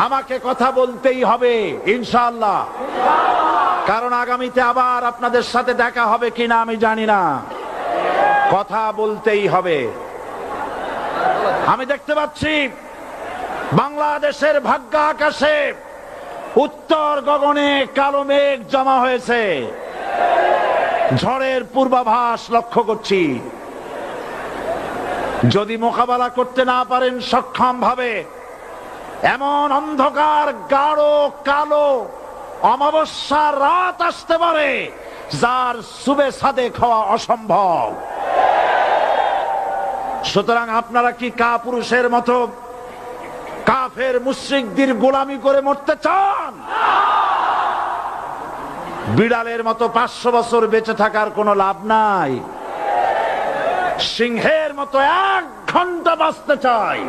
আমাকে কথা বলতেই হবে ইনশাআল্লাহ, কারণ আগামীতে আবার আপনাদের সাথে দেখা হবে কিনা আমি জানি না। কথা বলতেই হবে। আমি দেখতে পাচ্ছি বাংলাদেশের ভাগ্য আকাশে উত্তর গগনে কালো মেঘ জমা হয়েছে, ঝড়ের পূর্বাভাস লক্ষ্য করছি। যদি মোকাবেলা করতে না পারেন সক্ষম ভাবে, এমন অন্ধকার গাঢ় কালো অমাবস্যার রাত আসতে পারে যার সুবে সাদেক হওয়া অসম্ভব। সুতরাং আপনারা কি কাপুরুষের মতো কাফের মুশরিকদের গোলামি করে মরতে চান? বিড়ালের মতো 500 বছর বেঁচে থাকার কোনো লাভ নাই। সিংহের মতো 1 ঘন্টা বাঁচতে চাই।